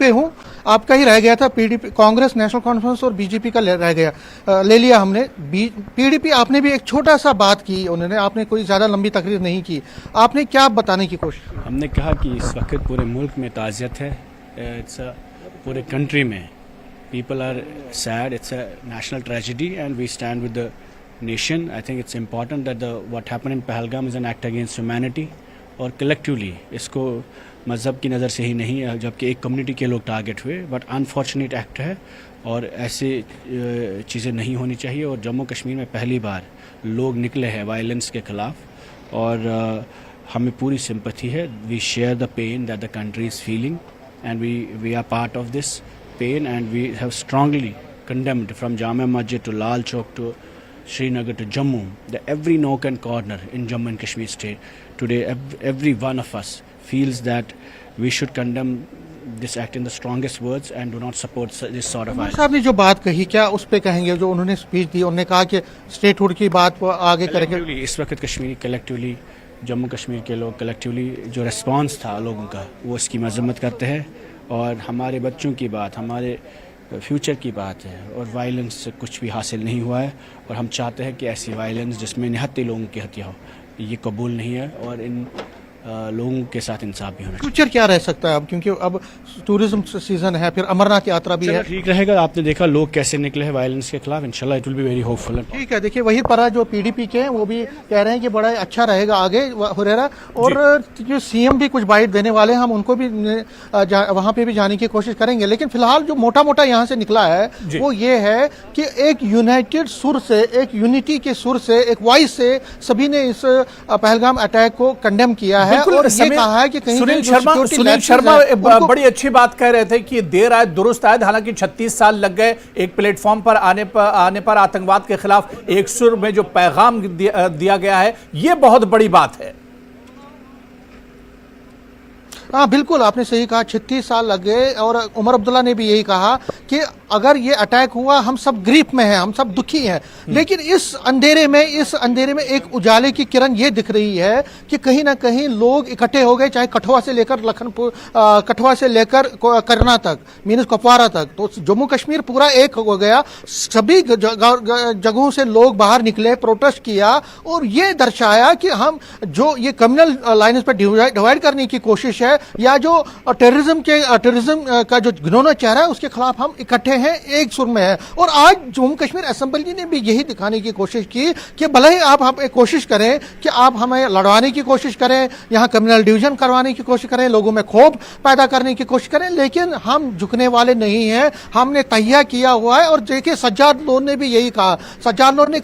पे हूँ, आपका ही रह गया था, पीडीपी कांग्रेस नेशनल कॉन्फ्रेंस और बीजेपी का रह गया, ले लिया हमने। पीडीपी आपने भी एक छोटा सा बात की, उन्होंने, आपने कोई ज़्यादा लंबी तकरीर नहीं की, आपने क्या बताने की कोशिश की? हमने कहा कि इस वक्त पूरे मुल्क में ताज़ियत है, पूरे कंट्री में people are sad, it's a national tragedy and we stand with the nation. I think it's important that what happened in Pahalgam is an act against humanity और collectively इसको मज़हब की नज़र से ही नहीं, जबकि एक कम्युनिटी के लोग टारगेट हुए, बट अनफॉर्चुनेट एक्ट है और ऐसे चीज़ें नहीं होनी चाहिए। और जम्मू कश्मीर में पहली बार लोग निकले हैं वायलेंस के ख़िलाफ़ और हमें पूरी सिंपैथी है। We share the pain that the country is feeling and we are part of this pain and we have strongly condemned from Jama Masjid to Lal Chowk to Srinagar to Jammu, that every nook and corner in Jammu and Kashmir state today, every one of us feels that we should condemn this act in the strongest words and do not support this sort of violence. साहब ने जो बात कही, क्या उस पे कहेंगे? जो उन्होंने स्पीच दी, उन्होंने कहा कि स्टेटहुड की बात वो आगे करेंगे। इस वक्त कश्मीरी कलेक्टिवली, जम्मू कश्मीर के लोग कलेक्टिवली जो रिस्पांस था लोगों का, वो इसकी मजम्मत करते हैं और हमारे बच्चों की बात, हमारे फ्यूचर की बात है और वायलेंस से कुछ भी हासिल नहीं हुआ है और हम चाहते हैं कि ऐसी वायलेंस जिसमें निहत्ते लोगों की हत्या हो, ये कबूल नहीं है और इन लोगों के साथ इंसाफ भी होना चाहिए। फ्यूचर क्या रह सकता है अब, क्योंकि अब टूरिज्म सीजन है, फिर अमरनाथ यात्रा भी है। ठीक रहेगा, आपने देखा लोग कैसे निकले हैं वायलेंस के खिलाफ, इंशाल्लाह it will be very hopeful. ठीक है, देखिए वही परा जो पीडीपी के हैं वो भी कह रहे हैं कि बड़ा अच्छा रहेगा आगे हुरेरा, और जो सीएम भी कुछ बाइट देने वाले हैं, हम उनको भी वहां पे भी जाने की कोशिश करेंगे। लेकिन फिलहाल जो मोटा मोटा यहाँ से निकला है वो ये है कि एक यूनाइटेड सुर से, एक यूनिटी के सुर से, एक वॉइस से सभी ने इस पहलगाम अटैक को कंडेम किया है और ये कहा है कि कहीं सुनील शर्मा बड़ी अच्छी बात कह रहे थे कि देर आए दुरुस्त आए। हालांकि 36 साल लग गए एक प्लेटफॉर्म पर आने पर आतंकवाद के खिलाफ एक सुर में जो पैगाम दिया गया है, ये बहुत बड़ी बात है। हाँ बिल्कुल, आपने सही कहा, 36 साल लग गए और उमर अब्दुल्ला ने भी यही कहा कि अगर ये अटैक हुआ हम सब ग्रीफ में हैं, हम सब दुखी हैं, लेकिन इस अंधेरे में एक उजाले की किरण ये दिख रही है कि कहीं ना कहीं लोग इकट्ठे हो गए, चाहे कठुआ से लेकर लखनपुर, कठुआ से लेकर करना तक, मीनस कुपवारा तक, तो जम्मू कश्मीर पूरा एक हो गया। सभी जगहों से लोग बाहर निकले, प्रोटेस्ट किया और ये दर्शाया कि हम जो ये कम्युनल लाइन्स पर डिवाइड करने की कोशिश है या जो टेररिज्म का जो घिनौना चेहरा है उसके खिलाफ हम इकट्ठे हैं, एक सुर में है। और आज जम्मू कश्मीर असेंबली ने भी यही दिखाने की कोशिश की कि भले ही आप एक कोशिश करें कि आप हमें लड़वाने की कोशिश करें, यहाँ कम्युनल डिवीजन करवाने की कोशिश करें, लोगों में क्षोभ पैदा करने की कोशिश करें, लेकिन हम झुकने वाले नहीं हैं, हमने तैयार किया हुआ है। और देखिए सज्जाद लोन ने भी यही कहा, सज्जाद लोन ने